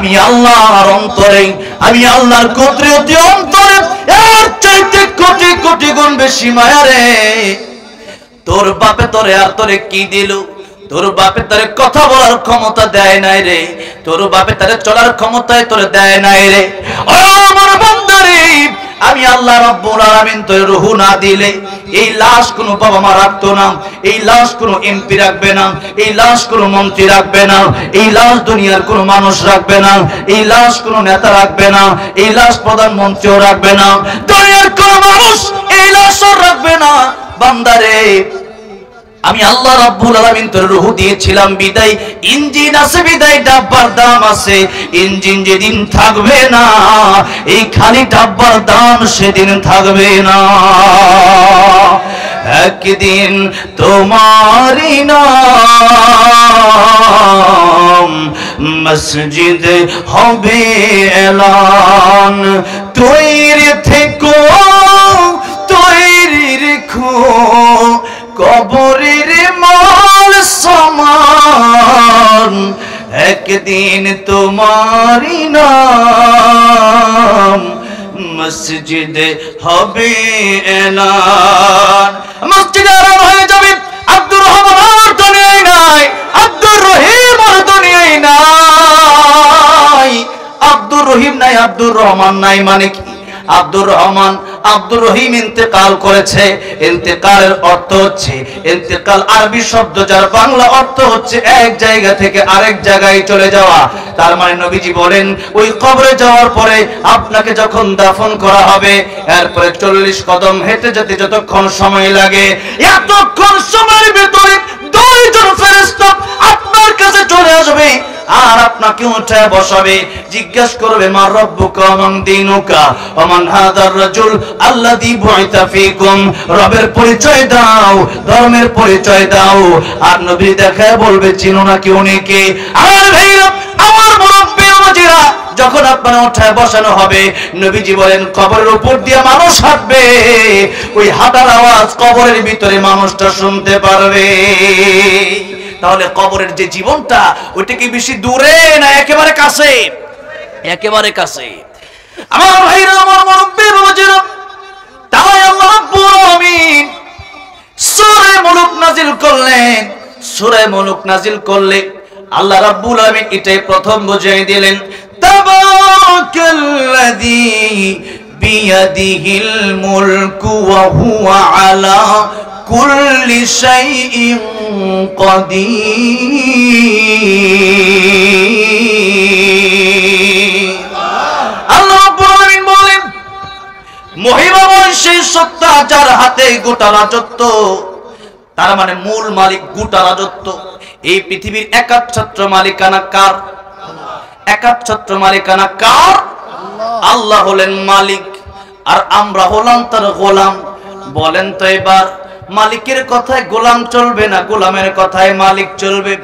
আমি আল্লাহর অন্তরে, আমি আল্লাহর কুদরতি অন্তরে এর চাইতে কোটি কোটি গুণ বেশি মায়া রে। তোর বাপে তোরে আর তোরে কি দিল? তোর বাপে তারে কথা বলার ক্ষমতা দেয় নাই রে, তোর বাপে তারে চলার ক্ষমতায় তোরে দেয় নাই রে। ও আমার বান্দারে, আমি আল্লাহ রাব্বুল আলামিন তোর রূহ না দিলে এই লাশ কোনো বাবা মা রাখতো না, এই লাশ কোনো এমপি রাখবে না, এই লাশ কোনো মন্ত্রী রাখবে না, এই লাশ দুনিয়ার কোনো মানুষ রাখবে না, এই লাশ কোনো নেতা রাখবে না, এই লাশ প্রধানমন্ত্রীও রাখবে না, দুনিয়ার কোনো মানুষ এই লাশও রাখবে না। বান্দারে, আমি আল্লাহ রাব্বুল আলামিন তোর রূহ দিয়েছিলাম বিদায় ইঞ্জিন আছে, বিদায় ডাব্বার দাম আছে। ইঞ্জিন যেদিন থাকবে না, এই খালি ডাব্বার দাম সেদিন থাকবে না। একদিন তোমারই নাম মসজিদ হবে এলান, তৈরি থেকো তৈরি রেখো কবরের মাল সামান। একদিন তোমারই নাম মসজিদ হবে এলান। মসজিদ এলান হয়ে যাবে, আব্দুর রহমান আর দুনিয়ায় নাই, আব্দুর রহিম আর দুনিয়ায় নাই। আব্দুর রহিম নাই, আব্দুর রহমান নাই মানে কি? আব্দুর রহমান আব্দুর রহিম ইন্তেকাল করেছে। ইন্তেকালের অর্থ হচ্ছে, ইন্তেকাল আরবি শব্দ যার বাংলা অর্থ হচ্ছে এক জায়গা থেকে আরেক জায়গায় চলে যাওয়া। তার মানে নবীজি বলেন ওই কবরে যাওয়ার পরে আপনাকে যখন দাফন করা হবে, এরপরে 40 কদম হেঁটে যেতে যতক্ষণ সময় লাগে, এতক্ষণ সময়ের ভিতরে 2 জন ফেরেশতা আপনার কাছে চলে আসবে আর আপনাকে উঠায় বসাবে, জিজ্ঞাসা করবে মা রব্বুকা মান দীনুকা ওয়া মান হাদার রাজুল আল্লাযী বুইতা ফীকুম। রবের পরিচয় দাও, ধর্মের পরিচয় দাও। আর নবী দেখায় বলবে চিনো না কি উনি কে? আমার ভাইরা, আমার মুরব্বি ওয়াজিরা, যখন আপনারা উঠায় বসানো হবে, নবীজি বলেন কবরের উপর দিয়ে মানুষ হাঁটবে, ওই হাঁটার আওয়াজ কবরের ভিতরে মানুষটা শুনতে পারবে। তাহলে কবরের যে জীবনটা, ওইটা কি বেশি দূরে না একেবারে কাছে? একেবারে কাছে। আমার ভাইরা, আমার মুরব্বি বাবাজিরা, তাই আল্লাহ রাব্বুল আলামিন সূরা মুলক নাজিল করলেন। সূরা মুলক নাজিল করলে আল্লাহ রাব্বুল আলামিন এটাই প্রথম বুঝিয়ে দিলেন, তাবারাকাল্লাযী বিয়াদিহিল মুলকু ওয়া হুয়া আলা কুল্লি শাইইন কাদির। আল্লাহ রাব্বুল আলামিন বলেন মহিমাময় সেই সত্তা যার হাতে গোটা রাজত্ব, তার মানে মূল মালিক গোটা রাজত্ব। এই পৃথিবীর একচ্ছত্র মালিকানা কার? একচ্ছত্র মালিকানা কার? আল্লাহ হলেন মালিক, আর আমরা হলাম তার গোলাম। বলেন তো এবার, মালিকের কথায় গোলাম চলবে না গোলামের কথায় মালিক চলবে?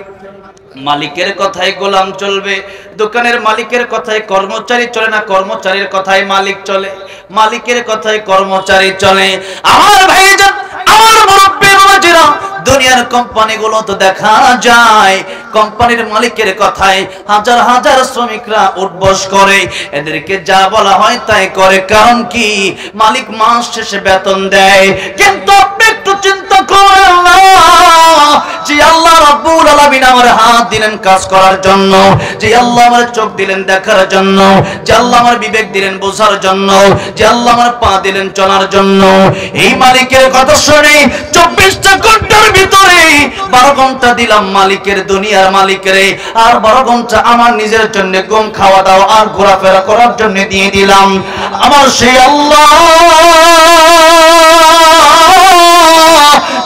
মালিকের কথায় গোলাম চলবে। দোকানের মালিকের কথায় কর্মচারী চলে না কর্মচারীর কথায় মালিক চলে? মালিকের কথায় কর্মচারী চলে। আমার ভাইজান, আমার মুরব্বি বাবাজিরা, দুনিয়ার কোম্পানিগুলো তো দেখা যায় কোম্পানির মালিকের কথায় হাজার হাজার শ্রমিকরা উঠবস করে, এদেরকে যা বলা হয় তাই করে। কারণ কি? মালিক মাস শেষে বেতন দেয়। কিন্তু আপনি একটু চিন্তা করেন না, যে আল্লাহ রাব্বুল আলামিন আমার হাত দিলেন কাজ করার জন্য, যে আল্লাহ আমার চোখ দিলেন দেখার জন্য, যে আল্লাহ আমার বিবেক দিলেন বোঝার জন্য, যে আল্লাহ আমার পা দিলেন চলার জন্য, এই মালিকের কথা শুনে 24টা ঘন্টার ভিতরে 12 ঘন্টা দিলাম মালিকের, দুনিয়ার মালিকের, আর 12 ঘন্টা আমার নিজের জন্য ঘুম খাওয়া দাওয়া আর ঘোরাফেরা করার জন্য দিয়ে দিলাম। আমার সেই আল্লাহ,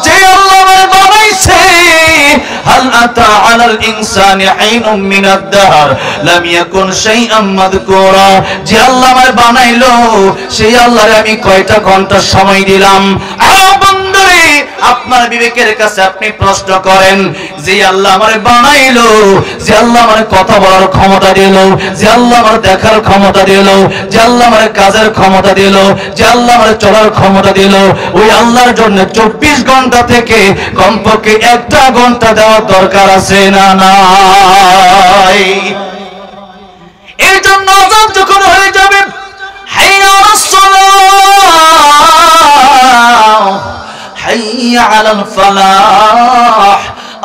যে আল্লাহ আমায় বানাইছে, হাল আতা আলাল ইনসানি হিনুম মিনাদ দাহর লাম ইয়াকুন শাইআম মাযকুরা। যে আল্লাহ আমায় বানাইলো, সেই আল্লাহরে আমি কয়টা ঘন্টা সময় দিলাম? বন্ধুরে, আপনার বিবেকের কাছে আপনি প্রশ্ন করেন, যে আল্লাহ আমারে বানাইলো, যে আল্লাহ আমারে কথা বলার ক্ষমতা দিল, যে আল্লাহ আমারে দেখার ক্ষমতা দিল, যে আল্লাহ আমারে কাজের ক্ষমতা দিল, যে আল্লাহ আমারে চলার ক্ষমতা দিল, ওই আল্লাহর জন্য 24 ঘন্টা থেকে কমপক্ষে 1টা ঘন্টা দেওয়ার দরকার আছে না নাই? এই জন্য আযান যখন হয়ে যাবে, হাইয়া আলাস সালাহ, হাইয়া আলাল ফালাহ,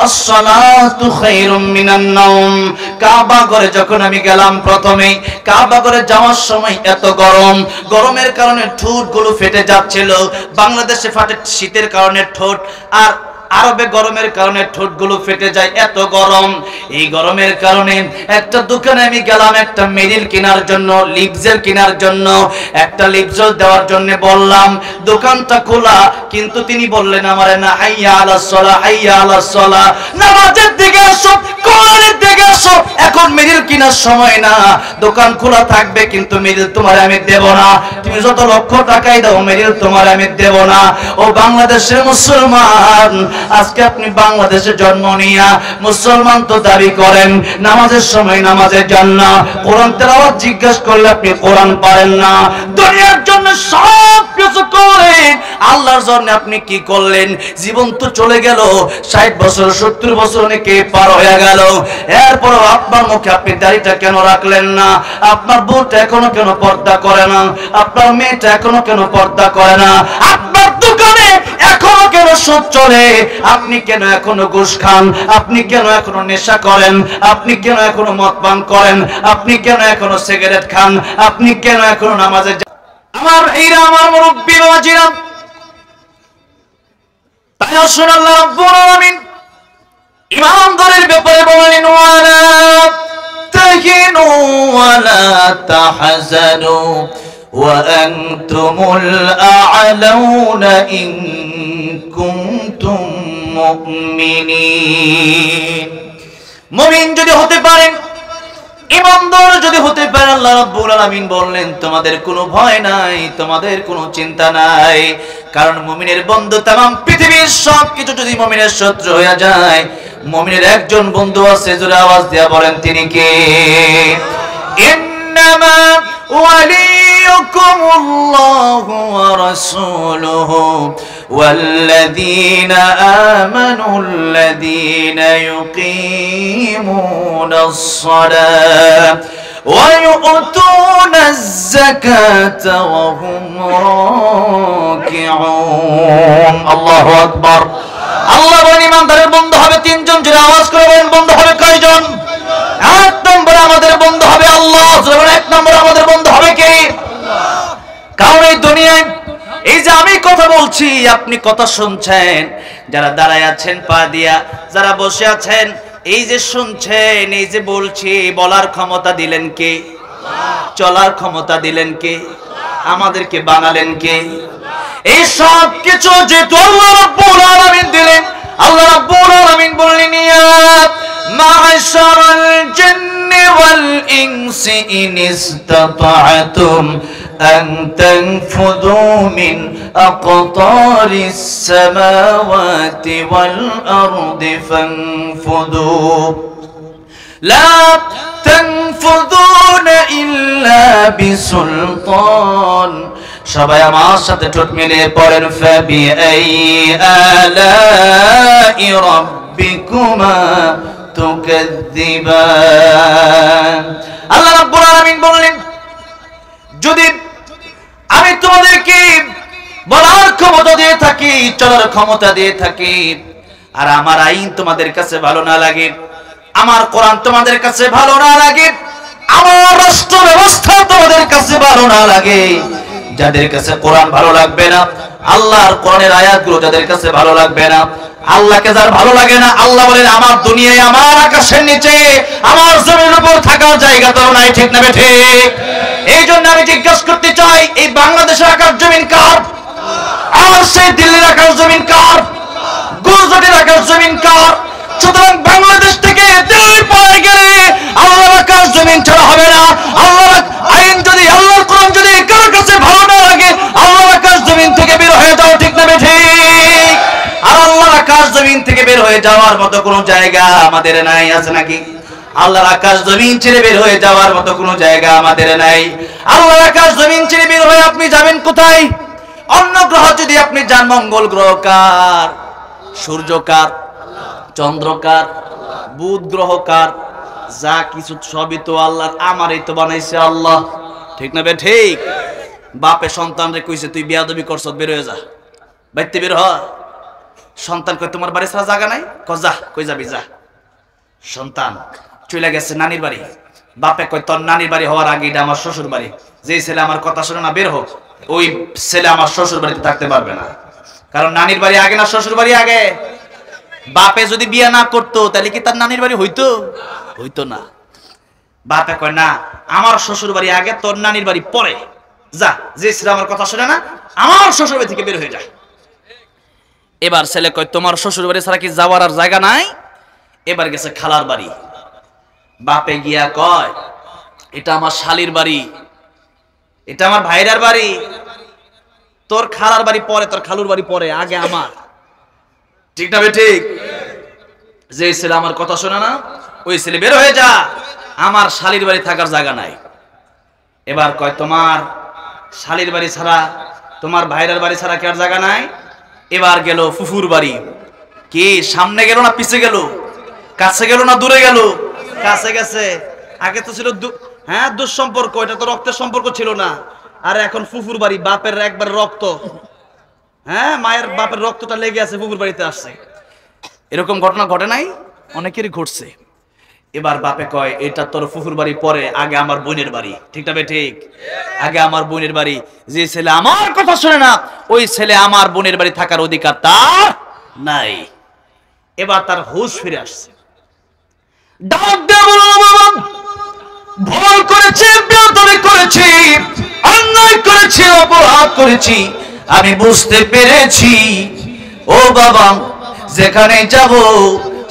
আসসালাতু খায়রুম মিনান নাওম। কাবা ঘরে যখন আমি গেলাম, প্রথমেই কাবা ঘরে যাওয়ার সময় এত গরম, গরমের কারণে ঠোঁটগুলো ফেটে যাচ্ছিল। বাংলাদেশে ফাটে শীতের কারণে ঠোঁট, আর আরবে গরমের কারণে ঠোঁটগুলো ফেটে যায়, এত গরম। এই গরমের কারণে একটা দোকানে আমি গেলাম একটা মেরিল কেনার জন্য, লিপজেল কেনার জন্য, একটা লিপজেল দেওয়ার জন্য বললাম। দোকানটা খোলা, কিন্তু তিনি বললেন আমারে না, হাইয়া আলাস সালাহ, হাইয়া আলাস সালাহ, নামাজের দিকে আসো, কোরআনের দিকে আসো, এখন মেরিল কেনার সময় না, দোকান খোলা থাকবে কিন্তু মেরিল তোমারে আমি দেব না, তুমি যত লক্ষ টাকাই দাও মেরিল তোমারে আমি দেব না। ও বাংলাদেশের মুসলমান, আজকে আপনি বাংলাদেশে জন্ম নিয়া মুসলমান তো দাবি করেন, নামাজের সময় নামাজের জন্য, কোরআন তেলাওয়াত জিজ্ঞাসা করলে আপনি কোরআন পারেন না, দুনিয়ার জন্য সব কিছু করেন, আল্লাহর জন্য আপনি কি করলেন? জীবন তো চলে গেল, 60 বছর 70 বছর অনেকে পার হয়ে গেল, এরপরও আপনার মুখে আপনি দাড়িটা কেন রাখলেন না? আপনার বউটা এখনো কেন পর্দা করে না? আপনার মেয়েটা এখনো কেন পর্দা করে না? আপনার দোকানে এখনো কেন সুদ চলে? আপনি কেন এখনো ঘুষ খান? আপনি কেন এখনো নেশা করেন? আপনি কেন এখনো মদ পান করেন? আপনি কেন এখনো সিগারেট খান? আপনি কেন এখনো নামাজে? আমার ভাইরা, আমার মুরব্বি বাবাজিরা, তাই আসুন আল্লাহ রাব্বুল আলামিন ইমানদারের ব্যাপারে বলেন, ওয়ালা তাহিনু ওয়ালা তাহজানু ওয়া আনতুমুল আ'লাউনা ইন কুনতুম মুমিনিন। মুমিন যদি হতে পারেন, ইমানদার যদি হতে পারে, আল্লাহ রাব্বুল আলামিন বললেন তোমাদের কোনো ভয় নাই, তোমাদের কোনো চিন্তা নাই, কারণ মুমিনের বন্ধু तमाम পৃথিবীর সবকিছু যদি মুমিনের শত্রু হয়ে যায়, মুমিনের একজন বন্ধু আছে, জোরে আওয়াজ দিয়া বলেন তিনি কে? ইন্নামা ওয়ালিয়ুকুমুল্লাহু ওয়া রাসূলুহু ওয়াল্লাযীনা আমানুল্লাযীনা ইউকিমুনাস সালাহ ওয়া ইউতুনাজ যাকাতা ওয়া হুম রাকিউন। আল্লাহু আকবার। আল্লাহ বলেন ইমানদারের বন্ধু হবে তিনজন, জোরে আওয়াজ করে বলেন বন্ধু হবে কয়জন? এক নম্বরে আমাদের বন্ধু হবে আল্লাহ। এক নম্বরে আমাদের বন্ধু হবে কে? কারণ এই দুনিয়ায় এই যে আমি কথা বলছি, আপনি কথা শুনছেন, যারা দাঁড়ায় আছেন পা দিয়া, যারা বসে আছেন, এই যে শুনছেন, এই যে বলছি, বলার ক্ষমতা দিলেন কে? চলার ক্ষমতা দিলেন কে? আমাদেরকে বানালেন কে? এই সব কিছু যেহেতু আল্লাহ রাব্বুল আলামিন দিলেন, আল্লাহ রাব্বুল আলামিন বললেন, ইয়া মা'শারাল জিন্নি ওয়াল ইনসি ইন ইসতাতা'তুম আন তানফুযু মিন আকতারিস সামাওয়াতি ওয়াল আরদি ফানফুযু লা তানফুযুনা ইল্লা বিসুলতান। সবাই আমার সাথে ঠোঁট মিলিয়ে পড়েন, ফাবিআইয়ি আলাই রাব্বিকুমা তুকাযযিবান। আল্লাহ রাব্বুল আলামিন বললেন, যদি আমি তোমাদেরকে বলার ক্ষমতা দিয়ে থাকি, চলার ক্ষমতা দিয়ে থাকি, আর আমার আইন তোমাদের কাছে ভালো না লাগে, আমার কোরআন তোমাদের কাছে ভালো না লাগে, আমার রাষ্ট্র ব্যবস্থা তোমাদের কাছে ভালো না লাগে, যাদের কাছে কোরআন ভালো লাগবে না, আল্লাহর কোরআনের আয়াতগুলো যাদের কাছে ভালো লাগবে না, আল্লাহকে যার ভালো লাগে না, আল্লাহ বলেন আমার দুনিয়ায়, আমার আকাশের নিচে, আমার জমির উপর থাকার জায়গা তো নাই, ঠিক না ঠিক? এই জন্য আমি জিজ্ঞাসা করতে চাই, এই বাংলাদেশের আকাশ জমিন কার? আর সেই দিল্লির আকাশ জমিন কার? গুজরাটের আকাশ জমিন কার? সুতরাং বাংলাদেশ থেকে দিল্লি পায়ে গেলে আল্লাহর আকাশ জমিন ছাড়া হবে না। আল্লাহর আইন যদি, আল্লাহর কোরআন যদি কার কাছে ভালো না লাগে, আল্লাহর আকাশ জমিন থেকে বের হয়ে যাও, ঠিক না ঠিক? আর আল্লাহর আকাশ জমিন থেকে বের হয়ে যাওয়ার মতো কোনো জায়গা আমাদের নাই, আছে নাকি? আল্লাহর আকাশ জমিন ছেড়ে বের হয়ে যাওয়ার মতো কোনো জায়গা আমাদের নাই। আল্লাহর আকাশ জমিন ছেড়ে বের হয়ে আপনি যাবেন কোথায়? অন্য গ্রহ যদি আপনি যান, মঙ্গল গ্রহ কার? সূর্য কার? চন্দ্র কার? বুধ গ্রহ কার? যা কিছু সবই তো আল্লাহর, আমারই তো বানাইছে আল্লাহ, ঠিক না বে ঠিক? বাপে সন্তানরে কইছে তুই বিয়াদবি করছ, বের হয়ে যা, বাইতে বের হ। সন্তান কই তোমার বাড়ি ছাড়া জায়গা নাই, ক যা, কই যাবি যা। সন্তান চলে গেছে নানির বাড়ি, বাপে কই তোর নানির বাড়ি হওয়ার আগে এটা আমার শ্বশুর বাড়ি, যে ছেলে আমার কথা শুনে না বের হোক, ওই ছেলে আমার শ্বশুর বাড়িতে থাকতে পারবে না। কারণ নানির বাড়ি আগে না শ্বশুর বাড়ি আগে? বাপে যদি বিয়ে না করতো তাহলে কি তার নানির বাড়ি হইতো? হইতো না। বাপে কয় না, আমার শ্বশুর বাড়ি আগে, তোর নানির বাড়ি পরে, যা, যে ছেলে আমার কথা শুনে না আমার শ্বশুর বাড়ি থেকে বের হয়ে যায়। এবার ছেলে কয় তোমার শ্বশুর বাড়ি ছাড়া কি যাওয়ার আর জায়গা নাই? এবার গেছে খালার বাড়ি, বাপে গিয়া কয় এটা আমার শালির বাড়ি, এটা আমার ভাইরার বাড়ি, তোর খালার বাড়ি পরে, তোর খালুর বাড়ি পরে, আগে আমার, ঠিক না বে ঠিক? যে ছেলে আমার কথা শোনে না ওই ছেলে বের হয়ে যা, আমার শালির বাড়ি থাকার জায়গা নাই। এবার কয় তোমার শালির বাড়ি ছাড়া, তোমার ভাইরার বাড়ি ছাড়া কি আর জায়গা নাই? এবার গেল ফুফুর বাড়ি, কি সামনে গেল না পিছে গেল, কাছে গেল না দূরে গেল? কাছে গেছে। আগে তো ছিল হ্যাঁ দুঃসম্পর্ক, এটা তো রক্তের সম্পর্ক ছিল না। আর এখন ফুফুর বাড়ি, বাপের একবার রক্ত, হ্যাঁ মায়ের বাপের রক্তটা লেগে আছে, ফুফুর বাড়িতে আসছে। এরকম ঘটনা ঘটে নাই? অনেকেরই ঘটছে। এবার বাপে কয় এটা তোর ফুফুর বাড়ি পরে, আগে আমার বোনের বাড়ি, ঠিক না বে ঠিক? আগে আমার বোনের বাড়ি, যে ছেলে আমার কথা শুনে না ওই ছেলে আমার বোনের বাড়ি থাকার অধিকার তার নাই। এবার তার হুঁশ ফিরে আসছে, ডাক দিয়ে বলল বাবা ভুল করেছি, বেয়াদবি করেছি, অন্যায় করেছি, অপরাধ করেছি, আমি বুঝতে পেরেছি। ও বাবা যেখানেই যাব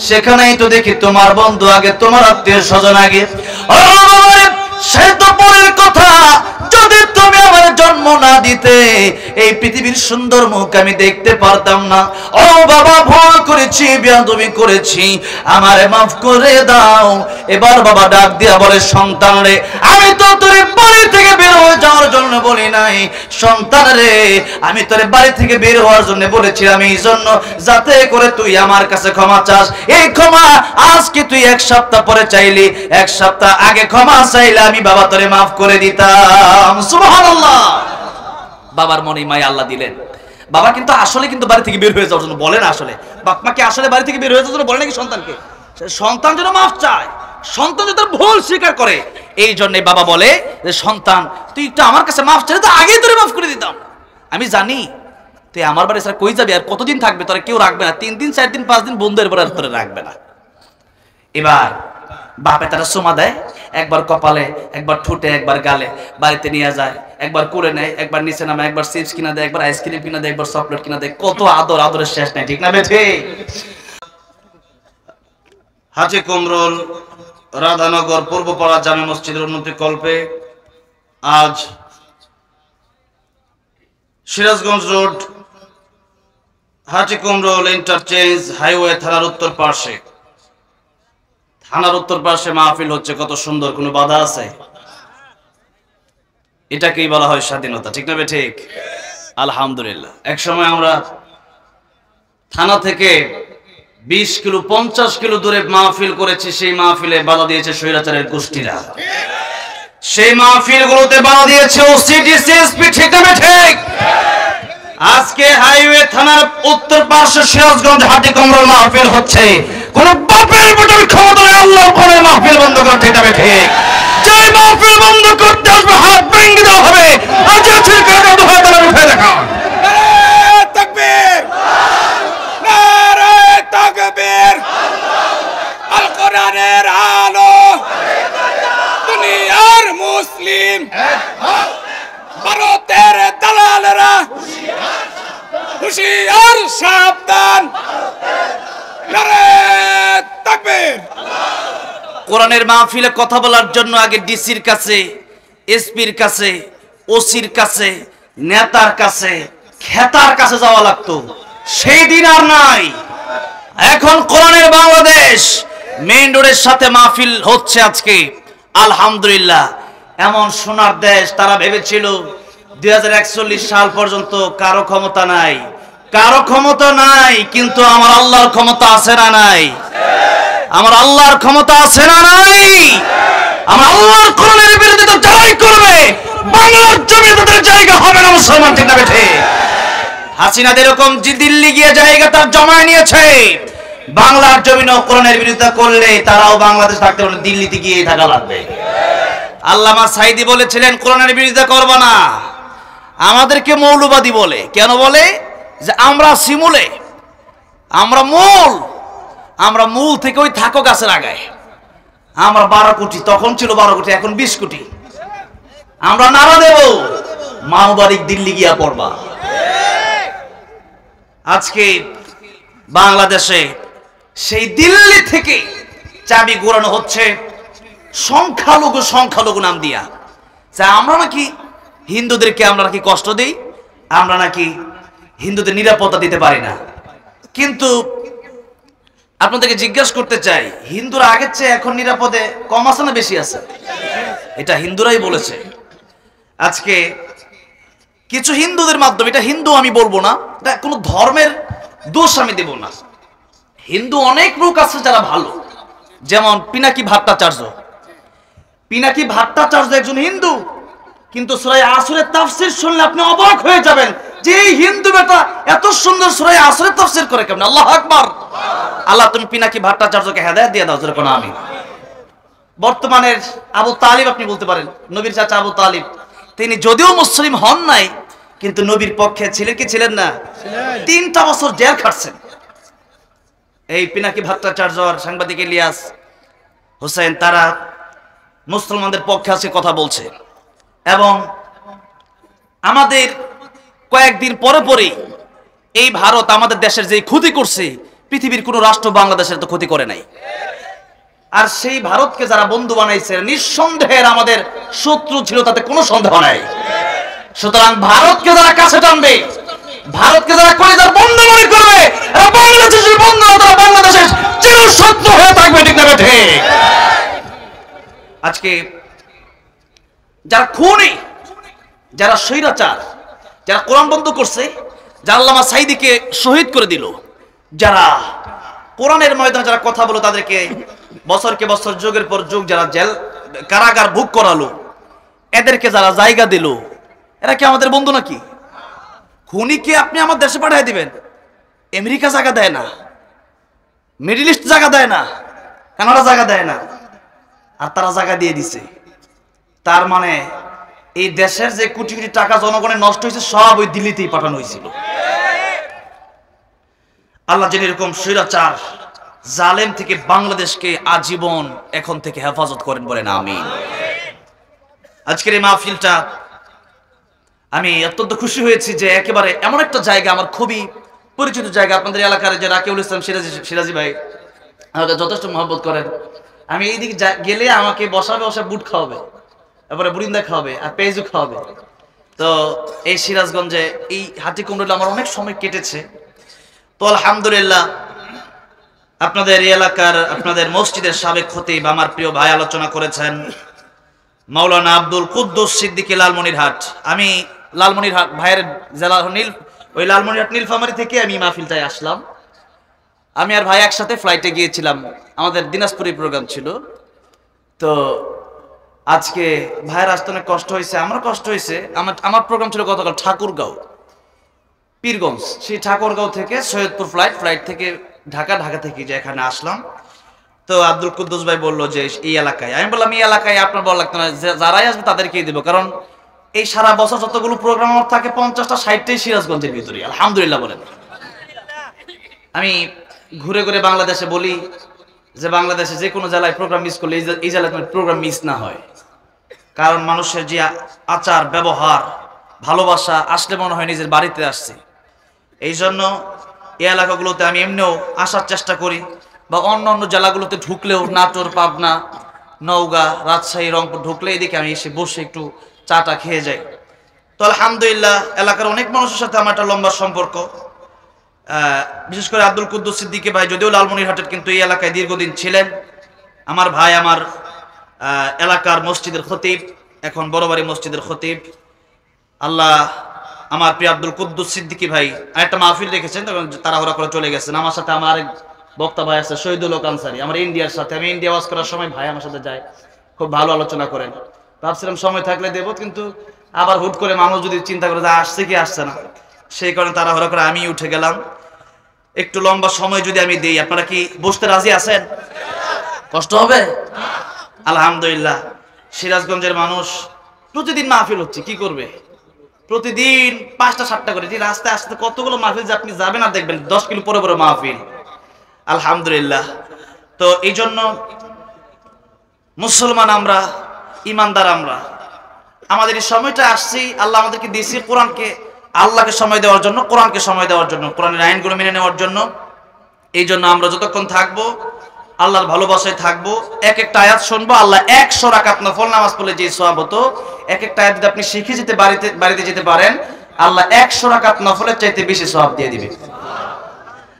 সেখানেই তো দেখি তোমার বন্ধু আগে, তোমার আত্মীয় স্বজন আগে। ও বাবা সে তো পরের কথা, যদি তুমি আমার জন্ম না দিতে এই পৃথিবীর সুন্দর মুখ আমি দেখতে পারতাম না। ও বাবা ভুল করেছি, বেয়াদবি করেছি, আমারে মাফ করে দাও। এবার বাবা ডাক দিয়া বলে সন্তান রে, আমি তো তোর বাড়ি থেকে বের হয়ে যাওয়ার জন্য বলি নাই, সন্তান রে আমি তোর বাড়ি থেকে বের হওয়ার জন্য বলেছিলাম এই জন্য যাতে করে তুই আমার কাছে ক্ষমা চাস। এই ক্ষমা আজকে তুই এক সপ্তাহ পরে চাইলি, এক সপ্তাহ আগে ক্ষমা চাইলে আমি বাবা তোরে মাফ করে দিতাম। সুবহানাল্লাহ। বাবার মনে মায় আল্লাহ দিলেন। বাবা কিন্তু আসলে কিন্তু বাড়ি থেকে বের হয়ে যাওয়ার জন্য বলে না, আসলে বাপ মাকে আসলে বাড়ি থেকে বের হয়ে যাওয়ার জন্য বলে নাকি সন্তানকে? সন্তান যেন মাফ চায়, সন্তান যেন তার ভুল স্বীকার করে, এই জন্যই বাবা বলে যে সন্তান তুই একটু আমার কাছে মাফ চাইলে তো আগেই তোরে মাফ করে দিতাম। আমি জানি তুই আমার বাড়ি ছাড়া কই যাবি, আর কতদিন থাকবে, তোরা কেউ রাখবে না, 3 দিন 4 দিন 5 দিন বন্ধুদের পরে আর তোরে রাখবে না। এবার বাপে তারা সোমা দেয়, একবার কপালে, একবার ঠোঁটে, একবার গালে, বাড়িতে নিয়ে যায়, একবার করে নেয়, একবার নিচে নামে, একবার চিপস কিনা দেয়, একবার আইসক্রিম কিনা দেয়, একবার চকলেট কিনা দেয়, কত আদর, আদরের শেষ নাই, ঠিক না বেঠে? হাজী কুমরুল রাধানগর পূর্বপাড়া জামে মসজিদের উন্নতি কল্পে আজ সিরাজগঞ্জ রোড হাজী কুমরুল ইন্টারচেঞ্জ হাইওয়ে থানার উত্তর পাশে মাহফিল হচ্ছে। কত সুন্দর, কোনো বাধা আছে? এটাকেই বলা হয় স্বাধীনতা, ঠিক না বে ঠিক? আলহামদুলিল্লাহ। এক সময় আমরা থানা থেকে 20 কিলো 50 কিলো দূরে মাহফিল করেছি, সেই মাহফিলে বাধা দিয়েছে স্বৈরাচারের গোষ্ঠীরা, সেই মাহফিলগুলোতে বাধা দিয়েছে ওসিডি সিএসপি, ঠিক না বে ঠিক? আজকে হাইওয়ে থানার উত্তর পাশে সিরাজগঞ্জ হাজী কুমরুল মাহফিল হচ্ছে, কোন বাপের বেটার ক্ষমতা নেই আল্লাহর করে মাহফিল বন্ধ করতে, ঠিক না বে ঠিক? যে মাহফিল বন্ধ করতে আসবে হাত ভেঙে দেওয়া হবে। আজ ঠিক করে দাও, হাত উঠে দেখা। নারে তাকবীর, নারে তাকবীর, আল কোরআনের আলো, দুনিয়ার মুসলিম, ভারতের দালালেরা হুঁশিয়ার সাবধান, নারে তাকবীর। কোরআনের মাহফিলে কথা বলার জন্য আগে ডিসির কাছে, এসপির কাছে, ওসির কাছে, নেতার কাছে, খেতার কাছে যাওয়া লাগতো, সেই দিন আর নাই। এখন কোরআনের বাংলাদেশ মেইন রোডের সাথে মাহফিল হচ্ছে আজকে, আলহামদুলিল্লাহ। এমন সোনার দেশ, তারা ভেবেছিল 2041 সাল পর্যন্ত কারো ক্ষমতা নাই, কারো ক্ষমতা নাই, কিন্তু আমার আল্লাহর ক্ষমতা আছে না নাই? আমার আল্লাহর ক্ষমতা আছে না নাই? আমার আল্লাহর কোরআনের বিরোধিতা যারাই করবে বাংলার জমিনে তাদের জায়গা হবে না। মুসলমান ঠিক না বেঠে? হাসিনা যেরকম দিল্লি গিয়ে জায়গা তার জমায় নিয়েছে, বাংলার জমিনে কোরআনের বিরোধিতা করলে তারাও বাংলাদেশ থাকতে পারবে, দিল্লিতে গিয়ে থাকা লাগবে। আল্লামা সাঈদী বলেছিলেন কোরআনের বিরোধিতা করবে না। আমাদেরকে মৌলবাদী বলে, কেন বলে? যে আমরা শিমুলে, আমরা মূল থেকে ওই থাকো গাছের আগায়। আমরা 12 কোটি, তখন ছিল 12 কোটি, এখন 20 কোটি। আমরা নারা দেব, মাওবাড়ি দিল্লি গিয়া পড়বা। আজকে বাংলাদেশে সেই দিল্লি থেকে চাবি ঘোরানো হচ্ছে সংখ্যালঘু নাম দিয়া। আমরা নাকি হিন্দুদেরকে আমরা নাকি কষ্ট দেই, আমরা নাকি হিন্দুদের নিরাপত্তা দিতে পারি না। কিন্তু আপনাদেরকে জিজ্ঞাসা করতে চাই, হিন্দুরা আগের চেয়ে এখন নিরাপদে কম আছে না বেশি আছে? এটা হিন্দুরাই বলেছে। আজকে কিছু হিন্দুদের মাধ্যমে, এটা হিন্দু আমি বলবো না, এটা কোনো ধর্মের দোষ আমি দেব না। হিন্দু অনেক লোক আছে যারা ভালো, যেমন পিনাকি ভট্টাচার্য একজন হিন্দু, কিন্তু সূরা আসরের তাফসীর শুনলে আপনি অবাক হয়ে যাবেন যে এই হিন্দু বেটা এত সুন্দর সূরা আসরের তাফসীর করে কেমন। আল্লাহু আকবার। আল্লাহ তুমি পিনাকি ভট্টাচার্যকে হেদায়েত দিয়ে দাও, যেরকম আমি। বর্তমানের আবু তালিব আপনি বলতে পারেন, নবীর চাচা আবু তালিব, তিনি যদিও মুসলিম হন নাই কিন্তু নবীর পক্ষে ছিলেন কি ছিলেন না? 3টা বছর জেল খাটছেন। এই পিনাকি ভট্টাচার্য আর সাংবাদিক ইলিয়াস হোসেন তারা মুসলমানদের পক্ষে আছে কথা বলছে, এবং আমাদের কয়েকদিন পরে এই ভারত আমাদের দেশের যে ক্ষতি করছে, পৃথিবীর কোন রাষ্ট্র বাংলাদেশের তো ক্ষতি করে নাই। আর সেই ভারতকে যারা বন্ধু বানাইছে নিঃসন্দেহের আমাদের শত্রু ছিল, তাতে কোনো সন্দেহ নাই। সুতরাং ভারতকে যারা কাছে টানবে, ভারতকে যারা কলিজার বন্ধু মনে করবে, এরা বাংলাদেশের বন্ধু, তারা বাংলাদেশের চির শত্রু হয়ে থাকবে। ঠিক না ঠিক? আজকে যারা খুনি, যারা স্বৈরাচার, যারা কোরআন বন্ধ করছে, যারা আল্লামা সাঈদীকে শহীদ করে দিল, যারা কোরআনের ময়দানে যারা কথা বলো, তাদেরকে বছরকে বছর যুগের পর যুগ যারা জেল কারাগার ভোগ করালো, এদেরকে যারা জায়গা দিল, এরা কি আমাদের বন্ধু নাকি? খুনিকে আপনি আমার দেশে পাঠিয়ে দিবেন, আমেরিকা জায়গা দেয় না, মিডল ইস্ট জায়গা দেয় না, কানাডা জায়গা দেয় না, আর তারা জায়গা দিয়ে দিছে। তার মানে এই দেশের যে কোটি কোটি টাকা জনগণের নষ্ট হয়েছে সব ওই দিল্লিতেই পাঠানো হয়েছিল। আল্লাহ যেন এরকম স্বৈরাচার জালেম থেকে বাংলাদেশকে আজীবন এখন থেকে হেফাজত করেন, বলেন আমিন। আজকের এই মাহফিলটা আমি অত্যন্ত খুশি হয়েছি যে একেবারে এমন একটা জায়গা, আমার খুবই পরিচিত জায়গা। আপনাদের এলাকার যে রাকিবুল ইসলাম সিরাজি ভাই আমাকে যথেষ্ট মহব্বত করেন। আমি এইদিকে গেলে আমাকে বসাবে, বুট খাওয়াবে, তারপরে বুরিন্দা খাওয়াবে আর পেঁয়াজু খাওয়াবে। তো এই সিরাজগঞ্জে এই হাটি কুমড়োলে আমার অনেক সময় কেটেছে। তো আলহামদুলিল্লাহ আপনাদের এই এলাকার, আপনাদের মসজিদের সাবেক খতিব আমার প্রিয় ভাই আলোচনা করেছেন মাওলানা আব্দুল কুদ্দুস সিদ্দিকী লালমনিরহাট। আমি লালমনিরহাট ভাইয়ের জেলা ওই লালমনিরহাট নীলফামারী থেকে আমি মাহফিলটায় আসলাম। আমি আর ভাই একসাথে ফ্লাইটে গিয়েছিলাম, আমাদের দিনাজপুরে প্রোগ্রাম ছিল। তো আজকে ভাইয়ের আসতে অনেক কষ্ট হয়েছে, আমার কষ্ট হয়েছে। আমার প্রোগ্রাম ছিল গতকাল ঠাকুরগাঁও পীরগঞ্জ, সেই ঠাকুরগাঁও থেকে সৈয়দপুর ফ্লাইট থেকে ঢাকা থেকে যে এখানে আসলাম। তো আব্দুল কুদ্দুস ভাই বললো যে এই এলাকায়, আমি বললাম এই এলাকায় আপনার বলা লাগতো না, যারাই আসবে তাদেরকেই দিব, কারণ এই সারা বছর যতগুলো প্রোগ্রাম আমার থাকে 50টা 60টাই সিরাজগঞ্জের ভিতরে। আলহামদুলিল্লাহ বলেন। আমি ঘুরে ঘুরে বাংলাদেশে বলি যে বাংলাদেশে যে কোনো জেলায় প্রোগ্রাম মিস করলে এই জেলায় প্রোগ্রাম মিস না হয়, কারণ মানুষের যে আচার ব্যবহার ভালোবাসা আসলে মনে হয় নিজের বাড়িতে আসছে। এই জন্য এই এলাকাগুলোতে আমি এমনিও আসার চেষ্টা করি, বা অন্য জেলাগুলোতে ঢুকলেও নাটোর, পাবনা, নওগাঁ, রাজশাহী, রংপুর ঢুকলে এদিকে আমি এসে বসে একটু চাটা খেয়ে যাই। তো আলহামদুলিল্লাহ এলাকার অনেক মানুষের সাথে আমার একটা লম্বা সম্পর্ক। বিশেষ করে আব্দুল কুদ্দুস সিদ্দিকী ভাই যদিও লালমনিরহাটের, কিন্তু এই এলাকায় দীর্ঘদিন ছিলেন। আমার ভাই আমার এলাকার মসজিদের খতিব, এখন বড়বাড়ি মসজিদের খতিব। আল্লাহ আমার প্রিয় আব্দুল কুদ্দুস সিদ্দিকী ভাই আরেকটা মাহফিল রেখেছেন, তখন তাড়াহুড়া করে চলে গেছেন। আমার সাথে আমার আরেক বক্তা ভাই আছে শহীদুল হক আনসারী, আমার ইন্ডিয়ার সাথে, আমি ইন্ডিয়া ওয়াজ করার সময় ভাই আমার সাথে যায়, খুব ভালো আলোচনা করেন। ভাবছিলাম সময় থাকলে দেবো, কিন্তু আবার হুট করে মানুষ যদি চিন্তা করে যে আসছে কি আসছে না, সেই কারণে তাড়াহুড়া করে আমি উঠে গেলাম। একটু লম্বা সময় যদি আমি দিই, আপনারা কি বসতে রাজি আছেন? কষ্ট হবে? আলহামদুলিল্লাহ। সিরাজগঞ্জের মানুষ প্রতিদিন মাহফিল হচ্ছে, কি করবে? প্রতিদিন 5টা 7টা করে, যে রাস্তায় আসতে কতগুলো মাহফিল যে আপনি যাবেন আর দেখবেন 10 কিলো পরে পরে মাহফিল। আলহামদুলিল্লাহ। তো এই জন্য মুসলমান আমরা, ইমানদার আমরা, আমাদের এই সময়টা আসছি, আল্লাহ আমাদেরকে দিয়েছি কোরআনকে, আল্লাহকে সময় দেওয়ার জন্য, কোরআনকে সময় দেওয়ার জন্য, কোরআনের আইনগুলো মেনে নেওয়ার জন্য। এই জন্য আমরা যতক্ষণ থাকবো আল্লাহর ভালোবাসায় থাকবো, এক একটা আয়াত শুনবো। আল্লাহ 100 রাকাত নফল নামাজ পড়লে যে সওয়াব হতো, এক একটা আয়াত যদি আপনি শিখে যেতে বাড়িতে যেতে পারেন, আল্লাহ 100 রাকাত নফলের চাইতে বেশি সওয়াব দিয়ে দিবে।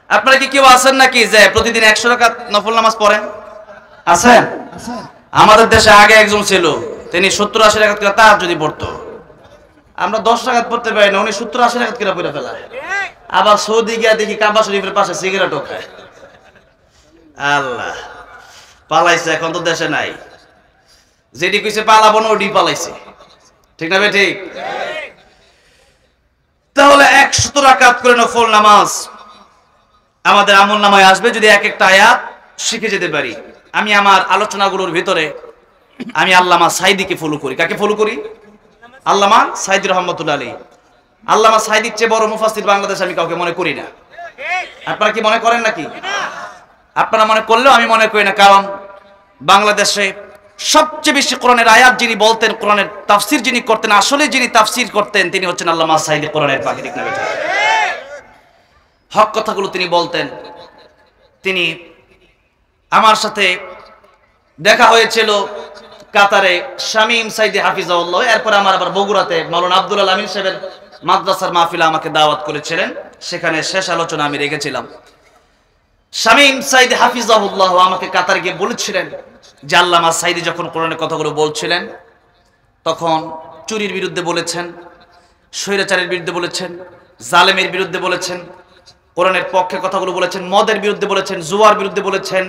আপনারা কি কেউ আছেন নাকি যে প্রতিদিন 100 রাকাত নফল নামাজ পড়েন? আছেন? আমাদের দেশে আগে একজন ছিল, তিনি 70-80 রাকাত করে তাহাজ্জুদ পড়তো। আমরা 10 রাকাত পড়তে পারি না, উনি 70-80 রাকাত করে পড়ে ফেলায়। আবার সৌদি গিয়া দেখি কাবা শরীফের পাশে সিগারেটও খায়। আল্লাহ, পালাইছে, এখন তো দেশে নাই। যেটি কইছে পালাবো না, ওটি পালাইছে। ঠিক না? ঠিক। তাহলে 100 রাকাত করে নফল নামাজ আমাদের আমল নামায় আসবে যদি এক একটা আয়াত শিখে যেতে পারি। আমি আমার আলোচনাগুলোর ভিতরে আমি আল্লামা সাইদিকে ফলো করি। কাকে ফলো করি? আল্লামা সাইদি রহমাতুল্লাহ আলাইহি। আল্লামা সাইদির চেয়ে বড় মুফাসসির বাংলাদেশে আমি কাউকে মনে করি না। আপনারা কি মনে করেন নাকি? আপনারা মনে করলেও আমি মনে করি না, কারণ বাংলাদেশে সবচেয়ে বেশি কোরআনের আয়াত যিনি বলতেন, কোরআনের তাফসীর যিনি করতেন, আসলে যিনি তাফসীর করতেন, তিনি হচ্ছেন আল্লামা সাইদি কোরআনের পাখি। ঠিক না বেটা? হক কথাগুলো তিনি বলতেন। তিনি আমার সাথে দেখা হয়েছিল কাতারে, শামীম সাইদি হাফিজাহুল্লাহ। এরপর আমার আবার বগুড়াতে মাওলানা আব্দুল আমিন সাহেবের মাদ্রাসার মাহফিলে আমাকে দাওয়াত করেছিলেন, সেখানে শেষ আলোচনা আমি রেখেছিলাম। শামীম সাইদি হাফিজাহুল্লাহ আমাকে কাতারে গিয়ে বলেছিলেন যে আল্লামা সাইদি যখন কোরআনের কথাগুলো বলছিলেন, তখন চুরির বিরুদ্ধে বলেছেন, স্বৈরাচারের বিরুদ্ধে বলেছেন, জালেমের বিরুদ্ধে বলেছেন, কোরআনের পক্ষে কথাগুলো বলেছেন, মদের বিরুদ্ধে বলেছেন, জুয়ার বিরুদ্ধে বলেছেন,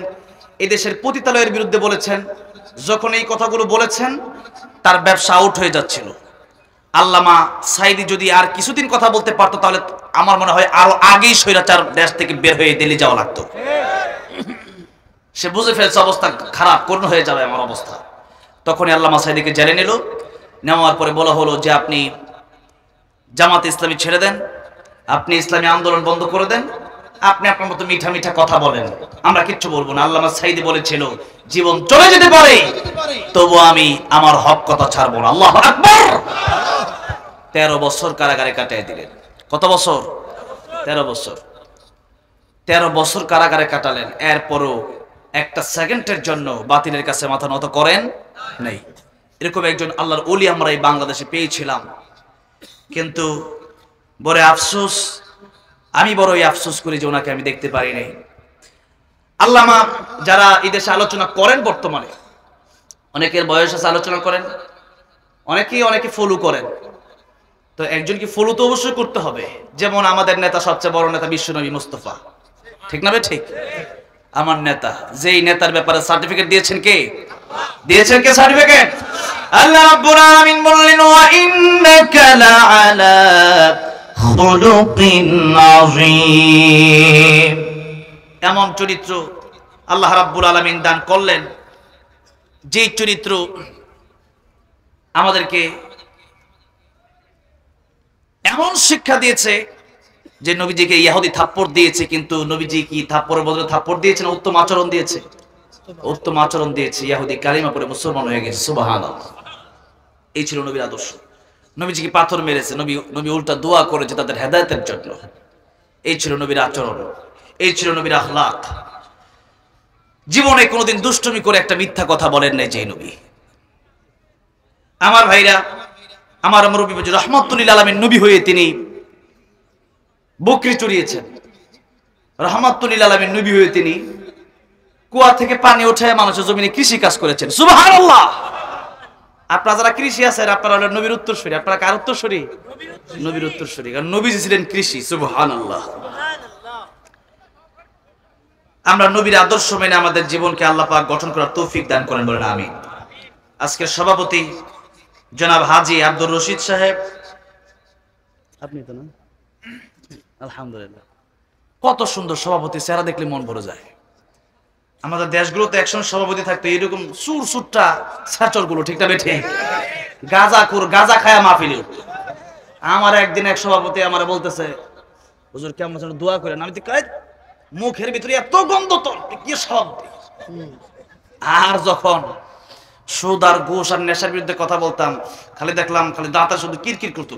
এই দেশের পতিতালয়ের বিরুদ্ধে বলেছেন। যখন এই কথাগুলো বলেছেন, তার ব্যবসা আউট হয়ে যাচ্ছিল। আল্লামা সাইদি যদি আর কিছুদিন কথা বলতে পারতো, তাহলে আমার মনে হয় আরো আগেই স্বৈরাচার দেশ থেকে বের হয়ে দিল্লি যাওয়া লাগতো। সে বুঝে ফেলছে অবস্থা খারাপ, করুণ হয়ে যাবে আমার অবস্থা। তখনই আল্লামা সাইদিকে জেলে নিল। নেওয়ার পরে বলা হলো যে আপনি জামাত ইসলামী ছেড়ে দেন, আপনি ইসলামী আন্দোলন বন্ধ করে দেন, আপনি আপনার মতো মিঠা মিঠা কথা বলেন, আমরা কিচ্ছু বলবো না। আল্লামা সাইদি বলেছিল, জীবন চলে যেতে পারে, তবু আমি আমার হক কথা ছাড়বো না। আল্লাহু আকবার। 13 বছর কারাগারে কাটিয়ে দিলেন। কত বছর? 13 বছর। 13 বছর কারাগারে কাটালেন। এরপরও একটা সেকেন্ডের জন্য বাতিলের কাছে মাথা নত করেন নাই। এরকম একজন আল্লাহর ওলি আমরা এই বাংলাদেশে পেয়েছিলাম, কিন্তু বড় আফসোস, আমি বড়ই আফসোস করি যে ওনাকে আমি দেখতে পারি নাই। আল্লামা যারা এই দেশে আলোচনা করেন, বর্তমানে অনেকের বয়স আছে, আলোচনা করেন, অনেকে ফলো করেন। তো একজন কি ফলো তো অবশ্যই করতে হবে। যেমন আমাদের নেতা, সবচেয়ে বড় নেতা বিশ্বনবী মুস্তাফা। ঠিক না? ঠিক। আমার নেতা, যেই নেতার ব্যাপারে সার্টিফিকেট দিয়েছেন কে? দিয়েছেন কে সার্টিফিকেট? আল্লাহ রাব্বুল আলামিন বললেন, ওয়া ইন্নাকা লাআলা খুলুকিন আযীম। এমন চরিত্র আল্লাহ রাব্বুল আলামিন দান করলেন, যে চরিত্র আমাদেরকে এমন শিক্ষা দিয়েছে যে নবীজিকে ইহুদি থাপ্পড় দিয়েছে, কিন্তু নবীজি কি থাপ্পড়ের বদলে থাপ্পড় দিয়েছেন? উত্তম আচরণ দিয়েছে। উত্তম আচরণ দিয়েছে। ইহুদি কালিমা পড়ে মুসলমান হয়ে গেছে। সুবহানাল্লাহ। এই ছিল নবীর আদর্শ। নবীজিকে পাথর মেরেছে, নবী উল্টা দোয়া করেছে তাদের হেদায়েতের জন্য। এই ছিল নবীর আচরণ, এই ছিল নবীর আখলাক। জীবনে কোনোদিন দুষ্টুমি করে একটা মিথ্যা কথা বলেন নাই যে নবী। আমার ভাইরা, আমার মুরব্বী রাহমাতুল লিল আলামিন নবী হয়ে তিনি বকরি চড়িয়েছেন। রাহমাতুল লিল আলামিন নবী হয়ে তিনি কুয়া থেকে পানি উঠায় মানুষের জমিনে কৃষি কাজ করেছেন। সুবহানাল্লাহ। আপনারা যারা কৃষি আছেন, আপনারা হলেন নবীর উত্তরসূরি। আপনারা কার উত্তরসূরি? নবীর উত্তরসূরি, কারণ নবীজি ছিলেন কৃষি। সুবহানাল্লাহ। আমরা নবীর আদর্শ মেনে আমাদের জীবনকে আল্লাহ পাক গঠন করার তৌফিক দান করেন, বলেন আমিন। আজকের সভাপতি জনাব হাজী আব্দুর রশিদ সাহেব, আপনি তো না? আলহামদুলিল্লাহ, কত সুন্দর সভাপতি, চেহারা দেখলে মন ভরে যায়। আমাদের দেশগুলোতে একসময় সভাপতি থাকতো এরকম সুর সুট্টা ছাচর গুলো, ঠিক না বেঠে? গাঁজা খায়া মাহফিলে উঠতো। আমার একদিন এক সভাপতি আমার বলতেছে, হুজুর কেমন আছেন, দোয়া করেন। আমি মুখের ভিতরে এত গন্ধ, তো কি শব্দ। আর যখন সুদ আর ঘুষ আর নেশার বিরুদ্ধে কথা বলতাম, খালি দেখলাম খালি দাঁতা শুধু কিরকির করতো,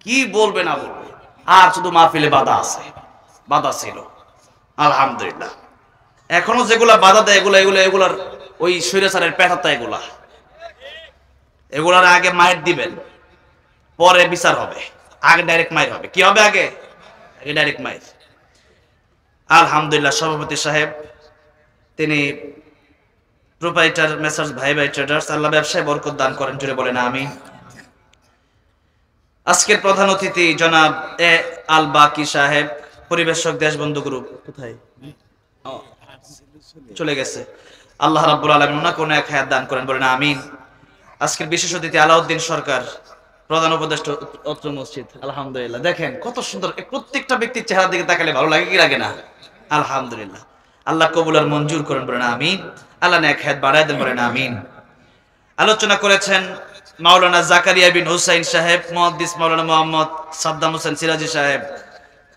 কি বলবে না বলবে। আর শুধু মাহফিলে বাধা আছে, বাধা ছিল আলহামদুলিল্লাহ। এখনো যেগুলা বাধা দেয় এগুলার ওই স্বৈরাচারের পেটাতা, এগুলার আগে মায়ের দিবেন, পরে বিচার হবে। আগে ডাইরেক্ট মায়ের হবে। কি হবে আগে? ডাইরেক্ট মায়ের। আলহামদুলিল্লাহ, সভাপতি সাহেব তিনি প্রোপাইটার মেসার্স ভাই ভাই ট্রেডার্স, আল্লাহ ব্যবসায় বরকত দান করেন, জুড়ে বলেন আমিন। আজকের প্রধান অতিথি জনাব এ আল বাকি সাহেব, পরিবেশক দেশবন্ধু গ্রুপ, কোথায় চলে গেছে, আল্লাহ রাব্বুল আলামিন ওনাকে এক হায়াত দান করেন, বলেন আমিন। আজকের বিশেষ অতিথি আলাউদ্দিন সরকার, প্রধান উপদেষ্টা অত্র মসজিদ। আলহামদুলিল্লাহ, দেখেন কত সুন্দর, প্রত্যেকটা ব্যক্তির চেহারা দিকে তাকালে ভালো লাগে, কি লাগে না? আলহামদুলিল্লাহ, আল্লাহ কবুল আর মঞ্জুর করেন, বলেন আমিন। আল্লাহ নেক হায়াত বাড়ায় দেন, বলেন আমিন। আলোচনা করেছেন মাওলানা জাকারিয়া বিন হুসাইন সাহেব, মুহাদ্দিস মাওলানা মোহাম্মদ সাদ্দাম হোসেন সিরাজি সাহেব,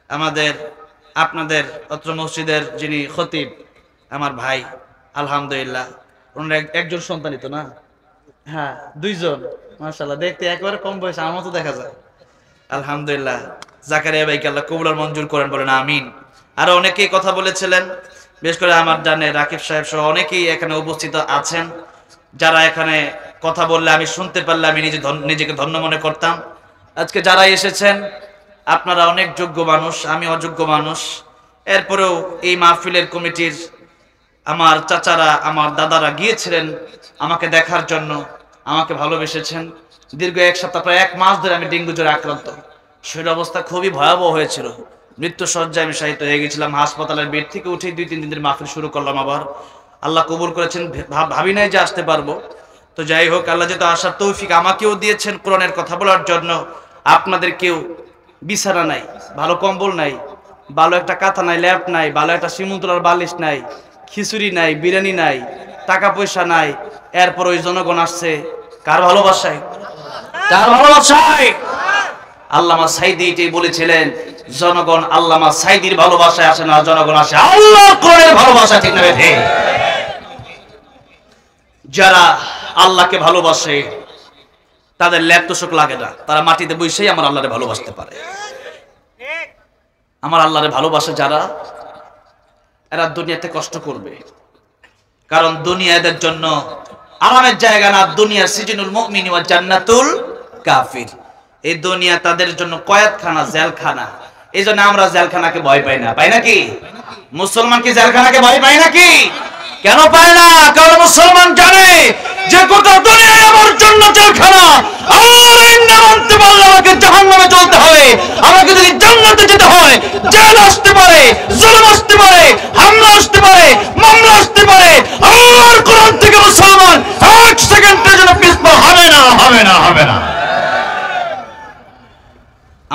আমাদের আপনাদের অত্র মসজিদের যিনি খতিব, আমার ভাই। আলহামদুলিল্লাহ, ওনার একজন সন্তানই তো না? হ্যাঁ, দুইজন, মাশাআল্লাহ, দেখতে একেবারে কম বয়স, আমার মতো দেখা যায়। আলহামদুলিল্লাহ, জাকারিয়া ভাইকে আল্লাহ কবুল আর মঞ্জুর করেন, বলেন আমিন। আরো অনেকেই কথা বলেছিলেন, বিশেষ করে আমার জানে রাকিব সাহেব সহ অনেকেই এখানে উপস্থিত আছেন, যারা এখানে কথা বললে আমি শুনতে পারলে আমি নিজেকে ধন্য মনে করতাম। আজকে যারা এসেছেন আপনারা অনেক যোগ্য মানুষ, আমি অযোগ্য মানুষ। এরপরেও এই মাহফিলের কমিটির আমার চাচারা, আমার দাদারা গিয়েছিলেন আমাকে দেখার জন্য, আমাকে ভালোবেসেছেন। দীর্ঘ এক সপ্তাহ, প্রায় 1 মাস ধরে আমি ডেঙ্গু জ্বরে আক্রান্ত। শরীর অবস্থা খুবই ভয়াবহ হয়েছিল, মৃত্যু সজ্জায় আমি শায়িত হয়ে গেছিলাম। হাসপাতালের বেড থেকে উঠে 2-3 দিনের মাহফিল শুরু করলাম আবার। আল্লাহ কবুল করেছেন, ভাবি নাই যে আসতে পারবো। তো যাই হোক, আল্লাহ যেহেতু আসার তৌফিক আমাকেও দিয়েছেন কোরআনের কথা বলার জন্য, আপনাদের কেউ বিছানা নাই, ভালো কম্বল নাই, ভালো একটা কাঁথা নাই, ল্যাপ নাই, ভালো একটা শিমুলতলার বালিশ নাই, খিচুড়ি নাই, বিরিয়ানি নাই, টাকা পয়সা নাই, এরপর ওই জনগণ আসছে কার ভালোবাসায়? কার ভালোবাসায়? আল্লামা সাইদি এটাই বলেছিলেন, জনগণ আল্লামা সাইদির ভালোবাসায় আসে না, জনগণ আসে আল্লাহর কোরআনের ভালোবাসা, ঠিক না বেঠে? যারা আল্লাহকে ভালোবাসে তাদের ল্যাপ তোষক লাগে না, তারা মাটিতে বসেই আমার আল্লাহরে ভালোবাসতে পারে। আমার আল্লাহরে ভালোবাসে যারা, এরা দুনিয়াতে কষ্ট করবে, কারণ দুনিয়া এদের জন্য আরামের জায়গা না। দুনিয়া সিজনুল মুমিন ওয়া জান্নাতুল কাফির, এই দুনিয়া তাদের জন্য কয়েদখানা, জেলখানা। এই জন্য আমরা জেলখানাকে ভয় পাই না, পাই নাকি? মুসলমান কি জেলখানাকে ভয় পায় নাকি? কেন পায় না? কারণ মুসলমান জানে যে গোটা দুনিয়ায় আমার জন্য জেলখানা। আর এই না মানতে পারলে আমাকে জাহান্নামে চলতে হবে। আমাকে যদি জান্নাতে যেতে হয়, জেল আসতে পারে, জুলুম আসতে পারে, হামলা আসতে পারে, মামলা আসতে পারে। আল্লাহর কোরআন থেকে মুসলমান 1 সেকেন্ডের জন্য পিছপা হবে না, হবে না, হবে না।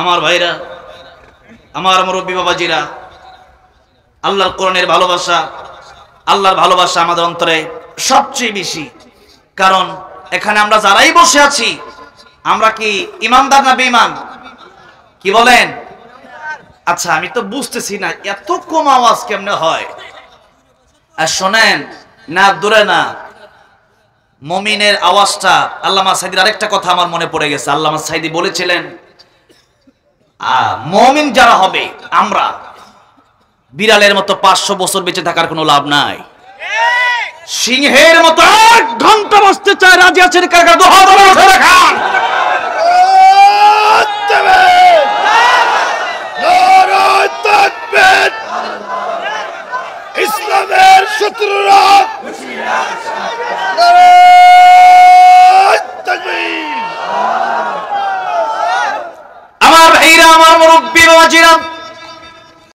আমার ভাইরা, আমার মুরব্বী বাবাজিরা, আল্লাহর কোরআনের ভালোবাসা, আল্লাহর ভালোবাসা আমাদের অন্তরে সবচেয়ে বেশি। কারণ এখানে আমরা যারাই বসে আছি, আমরা কি ইমানদার না বেঈমান? কি বলেন? আচ্ছা, আমি তো বুঝতেছি না এত কম আওয়াজ কেমনে হয়। আর শোনেন না, দূরে না, মুমিনের আওয়াজটা। আল্লামা সাইদির আরেকটা কথা আমার মনে পড়ে গেছে। আল্লামা সাইদি বলেছিলেন, মুমিন যারা হবে, আমরা বিড়ালের মতো 500 বছর বেঁচে থাকার কোনো লাভ নাই। সিংহের মতো 1 ঘন্টা বাঁচতে চায়, রাজি আছেন কাকা? দেখান। ইসলামের শত্রুরা আমার ভাইরা, আমার মুরব্বী বাবাজিরা,